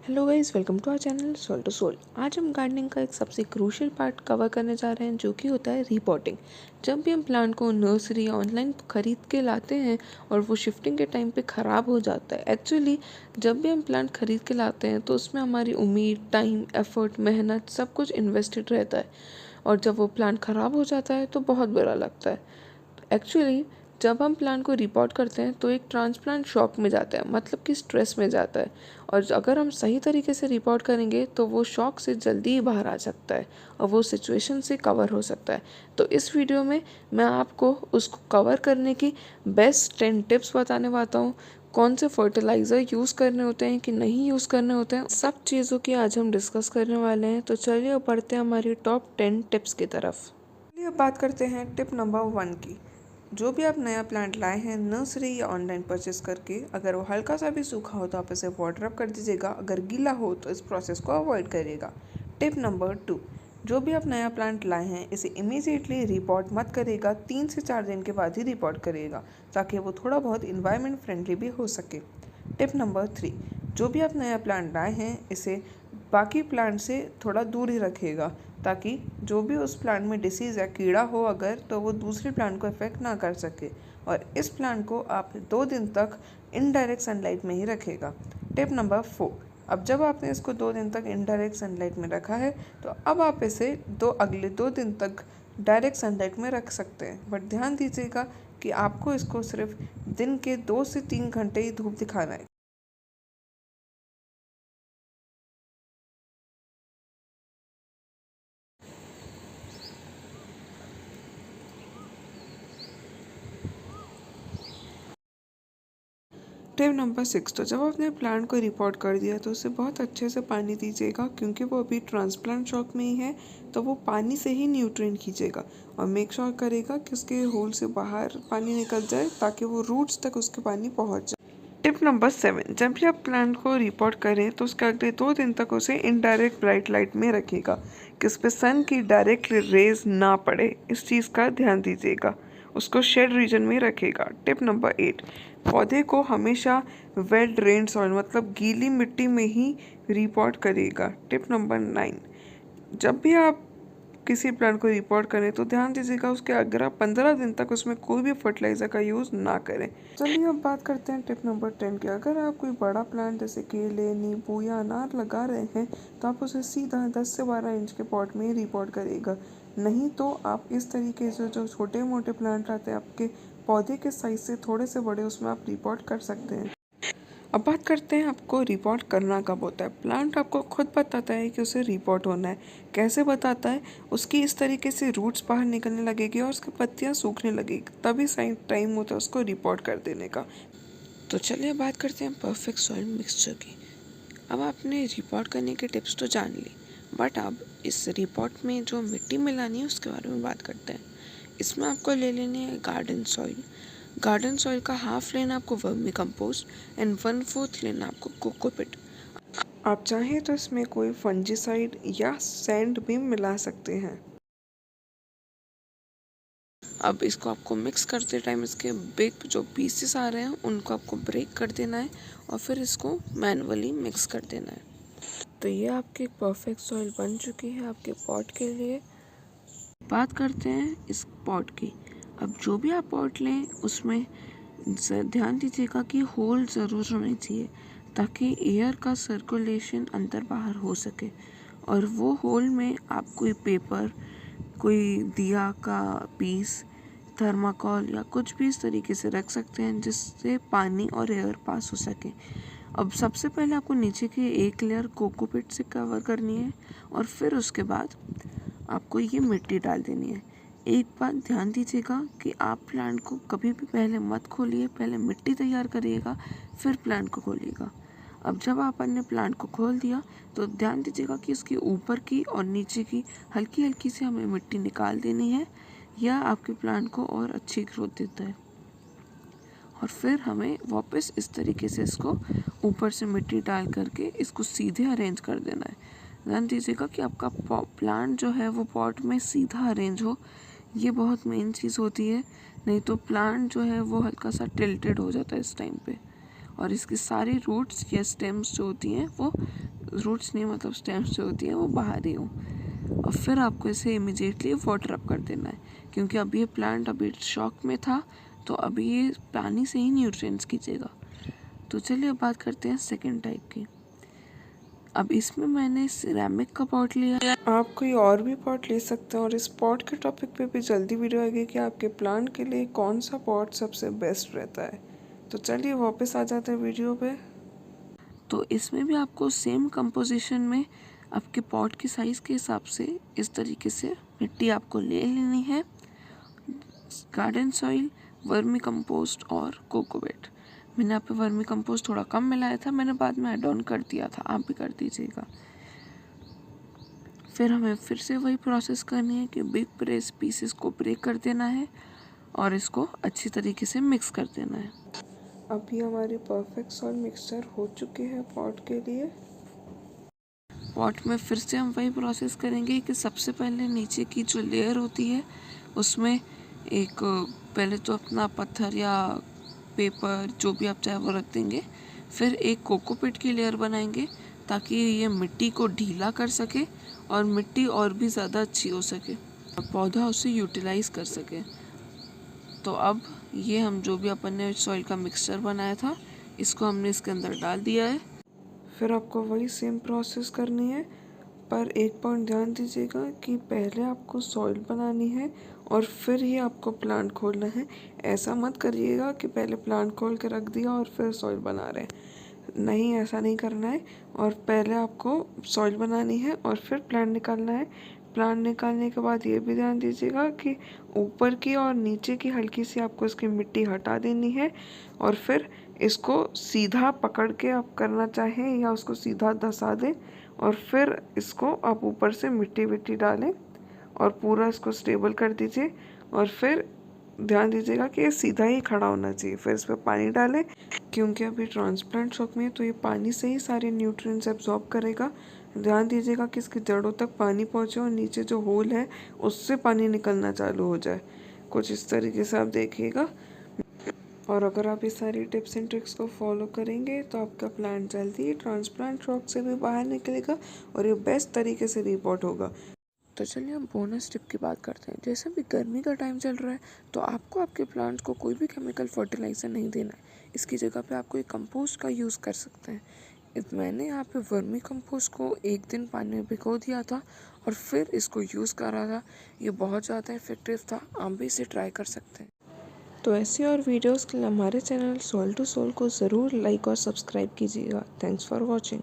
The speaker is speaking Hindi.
Hello guys, welcome to our channel soul to soul. आज हम गार्डनिंग का एक सबसे क्रूशियल पार्ट कवर करने जा रहे हैं, जो कि होता है रिपोर्टिंग। जब भी हम प्लांट को नर्सरी या ऑनलाइन खरीद के लाते हैं और वो शिफ्टिंग के टाइम पे ख़राब हो जाता है। एक्चुअली जब भी हम प्लांट खरीद के लाते हैं तो उसमें हमारी उम्मीद, टाइम, एफर्ट, मेहनत सब कुछ इन्वेस्टेड रहता है, और जब वो प्लांट ख़राब हो जाता है तो बहुत बुरा लगता है। एक्चुअली जब हम प्लांट को रिपोर्ट करते हैं तो एक ट्रांसप्लांट शॉक में जाता है, मतलब कि स्ट्रेस में जाता है। और अगर हम सही तरीके से रिपोर्ट करेंगे तो वो शॉक से जल्दी ही बाहर आ सकता है और वो सिचुएशन से कवर हो सकता है। तो इस वीडियो में मैं आपको उसको कवर करने की बेस्ट 10 टिप्स बताने वाला हूँ। कौन से फर्टिलाइज़र यूज़ करने होते हैं कि नहीं यूज़ करने होते हैं, सब चीज़ों की आज हम डिस्कस करने वाले हैं। तो चलिए अब बढ़ते हैं हमारी टॉप 10 टिप्स की तरफ। चलिए अब बात करते हैं टिप नंबर 1 की। जो भी आप नया प्लांट लाए हैं नर्सरी या ऑनलाइन परचेस करके, अगर वो हल्का सा भी सूखा हो तो आप इसे वाटर अप कर दीजिएगा। अगर गीला हो तो इस प्रोसेस को अवॉइड करिएगा। टिप नंबर 2, जो भी आप नया प्लांट लाए हैं इसे इमीडिएटली रिपोर्ट मत करिएगा। 3 से 4 दिन के बाद ही रिपोर्ट करिएगा, ताकि वो थोड़ा बहुत इन्वायरमेंट फ्रेंडली भी हो सके। टिप नंबर 3, जो भी आप नया प्लांट लाए हैं इसे बाकी प्लांट से थोड़ा दूर ही रखिएगा, ताकि जो भी उस प्लांट में डिसीज़ या कीड़ा हो अगर, तो वो दूसरे प्लांट को इफेक्ट ना कर सके। और इस प्लांट को आप 2 दिन तक इनडायरेक्ट सनलाइट में ही रखेगा। टिप नंबर 4, अब जब आपने इसको 2 दिन तक इनडायरेक्ट सनलाइट में रखा है तो अब आप इसे अगले 2 दिन तक डायरेक्ट सनलाइट में रख सकते हैं। बट ध्यान दीजिएगा कि आपको इसको सिर्फ दिन के 2 से 3 घंटे ही धूप दिखाना है। टिप नंबर 6, तो जब आपने प्लांट को रिपोर्ट कर दिया तो उसे बहुत अच्छे से पानी दीजिएगा, क्योंकि वो अभी ट्रांसप्लांट शॉक में ही है। तो वो पानी से ही न्यूट्रिएंट खींचेगा और मेक श्योर करेगा कि उसके होल से बाहर पानी निकल जाए, ताकि वो रूट्स तक उसके पानी पहुंच जाए। टिप नंबर 7, जब भी आप प्लांट को रिपोर्ट करें तो उसके अगले 2 दिन तक उसे इनडायरेक्ट ब्राइट लाइट में रखिएगा, कि उस पर सन की डायरेक्ट रेज ना पड़े। इस चीज़ का ध्यान दीजिएगा। उसको शेड रीजन में रखेगा। टिप नंबर 8, पौधे को हमेशा वेल ड्रेन सॉइल, मतलब गीली मिट्टी में ही रिपोर्ट करिएगा। टिप नंबर 9, जब भी आप किसी प्लांट को रिपोर्ट करें तो ध्यान दीजिएगा उसके अगला 15 दिन तक उसमें कोई भी फर्टिलाइज़र का यूज़ ना करें। चलिए अब बात करते हैं टिप नंबर 10 की। अगर आप कोई बड़ा प्लांट जैसे केले, नींबू या अनार लगा रहे हैं तो आप उसे सीधा 10 से 12 इंच के पॉट में ही रिपोर्ट करिएगा। नहीं तो आप इस तरीके से जो छोटे मोटे प्लांट रहते हैं आपके पौधे के साइज से थोड़े से बड़े, उसमें आप रिपोर्ट कर सकते हैं। अब बात करते हैं आपको रिपोर्ट करना कब होता है। प्लांट आपको खुद बताता है कि उसे रिपोर्ट होना है। कैसे बताता है? उसकी इस तरीके से रूट्स बाहर निकलने लगेगी और उसकी पत्तियां सूखने लगेगी, तभी सही टाइम होता है उसको रिपोर्ट कर देने का। तो चलिए बात करते हैं परफेक्ट सॉइल मिक्सचर की। अब आपने रिपोर्ट करने के टिप्स तो जान ली, बट अब इस रिपोर्ट में जो मिट्टी मिलानी है उसके बारे में बात करते हैं। इसमें आपको ले लेनी है गार्डन सॉइल। गार्डन सॉइल का हाफ लेना आपको वर्मी कंपोस्ट एंड 1/4 लेना आपको कोकोपिट। आप चाहें तो इसमें कोई फंजीसाइड या सैंड भी मिला सकते हैं। अब इसको आपको मिक्स करते टाइम इसके बिग जो पीसेस आ रहे हैं उनको आपको ब्रेक कर देना है और फिर इसको मैनुअली मिक्स कर देना है। तो ये आपकी परफेक्ट सॉइल बन चुकी है आपके पॉट के लिए। बात करते हैं इस पॉट की। अब जो भी आप पॉट लें उसमें ध्यान दीजिएगा कि होल ज़रूर होने चाहिए, ताकि एयर का सर्कुलेशन अंदर बाहर हो सके। और वो होल में आप कोई पेपर, कोई दिया का पीस, थर्माकोल या कुछ भी इस तरीके से रख सकते हैं जिससे पानी और एयर पास हो सके। अब सबसे पहले आपको नीचे की एक लेयर कोकोपीट से कवर करनी है और फिर उसके बाद आपको ये मिट्टी डाल देनी है। एक बात ध्यान दीजिएगा कि आप प्लांट को कभी भी पहले मत खोलिए, पहले मिट्टी तैयार करिएगा फिर प्लांट को खोलिएगा। अब जब आपने प्लांट को खोल दिया तो ध्यान दीजिएगा कि उसकी ऊपर की और नीचे की हल्की हल्की से हमें मिट्टी निकाल देनी है। यह आपके प्लांट को और अच्छी ग्रोथ देता है। और फिर हमें वापस इस तरीके से इसको ऊपर से मिट्टी डाल करके इसको सीधे अरेंज कर देना है। ध्यान दीजिएगा कि आपका प्लांट जो है वो पॉट में सीधा अरेंज हो, ये बहुत मेन चीज़ होती है। नहीं तो प्लांट जो है वो हल्का सा टिल्टेड हो जाता है इस टाइम पे, और इसकी सारी रूट्स या स्टेम्स जो होती हैं वो रूट्स नहीं मतलब स्टेम्स जो होती हैं वो बाहर ही हो। और फिर आपको इसे इमिडिएटली वाटर अप कर देना है, क्योंकि अभी ये प्लांट अभी शॉक में था, तो अभी ये पानी से ही न्यूट्रिएंट्स खींचेगा। तो चलिए अब बात करते हैं सेकेंड टाइप की। अब इसमें मैंने सिरेमिक का पॉट लिया है। आप कोई और भी पॉट ले सकते हैं, और इस पॉट के टॉपिक पे भी जल्दी वीडियो आएगी कि आपके प्लांट के लिए कौन सा पॉट सबसे बेस्ट रहता है। तो चलिए वापस आ जाते हैं वीडियो पे। तो इसमें भी आपको सेम कंपोजिशन में आपके पॉट की साइज़ के हिसाब से इस तरीके से मिट्टी आपको ले लेनी है। गार्डन सॉइल, वर्मी कंपोस्ट और कोकोवेट। मैंने यहाँ पे वर्मी कंपोस्ट थोड़ा कम मिलाया था, मैंने बाद में ऐड ऑन कर दिया था, आप भी कर दीजिएगा। फिर हमें फिर से वही प्रोसेस करनी है कि बिग प्रेस पीसेस को ब्रेक कर देना है और इसको अच्छी तरीके से मिक्स कर देना है। अभी हमारी परफेक्ट सॉइल मिक्सचर हो चुकी है पॉट के लिए। पॉट में फिर से हम वही प्रोसेस करेंगे कि सबसे पहले नीचे की जो लेयर होती है उसमें एक पहले तो अपना पत्थर या पेपर जो भी आप चाहे वो रख देंगे। फिर एक कोकोपीट की लेयर बनाएंगे ताकि ये मिट्टी को ढीला कर सके और मिट्टी और भी ज़्यादा अच्छी हो सके और पौधा उसे यूटिलाइज कर सके। तो अब ये हम जो भी अपन ने सॉइल का मिक्सचर बनाया था इसको हमने इसके अंदर डाल दिया है। फिर आपको वही सेम प्रोसेस करनी है, पर एक पॉइंट ध्यान दीजिएगा कि पहले आपको सॉइल बनानी है और फिर ही आपको प्लांट खोलना है। ऐसा मत करिएगा कि पहले प्लांट खोल के रख दिया और फिर सॉइल बना रहे हैं। नहीं, ऐसा नहीं करना है। और पहले आपको सॉइल बनानी है और फिर प्लांट निकालना है। प्लांट निकालने के बाद ये भी ध्यान दीजिएगा कि ऊपर की और नीचे की हल्की सी आपको इसकी मिट्टी हटा देनी है और फिर इसको सीधा पकड़ के आप करना चाहें या उसको सीधा धंसा दें और फिर इसको आप ऊपर से मिट्टी विट्टी डालें और पूरा इसको स्टेबल कर दीजिए। और फिर ध्यान दीजिएगा कि ये सीधा ही खड़ा होना चाहिए। फिर इस पर पानी डालें, क्योंकि अभी ट्रांसप्लांट शॉक में है तो ये पानी से ही सारे न्यूट्रिएंट्स एब्जॉर्ब करेगा। ध्यान दीजिएगा कि इसकी जड़ों तक पानी पहुँचे और नीचे जो होल है उससे पानी निकलना चालू हो जाए। कुछ इस तरीके से आप देखिएगा। और अगर आप ये सारी टिप्स एंड ट्रिक्स को फॉलो करेंगे तो आपका प्लांट जल्दी ही ट्रांसप्लांट शॉक से भी बाहर निकलेगा और ये बेस्ट तरीके से रिपोर्ट होगा। तो चलिए हम बोनस टिप की बात करते हैं। जैसे भी गर्मी का टाइम चल रहा है तो आपको आपके प्लांट्स को कोई भी केमिकल फर्टिलाइज़र नहीं देना है। इसकी जगह पे आपको एक कंपोस्ट का यूज़ कर सकते हैं। मैंने यहाँ पे वर्मी कंपोस्ट को एक दिन पानी में भिगो दिया था और फिर इसको यूज़ करा था। ये बहुत ज़्यादा इफेक्टिव था, आप भी इसे ट्राई कर सकते हैं। तो ऐसी और वीडियोस के लिए हमारे चैनल सोल टू सोल को ज़रूर लाइक और सब्सक्राइब कीजिएगा। Thanks for watching.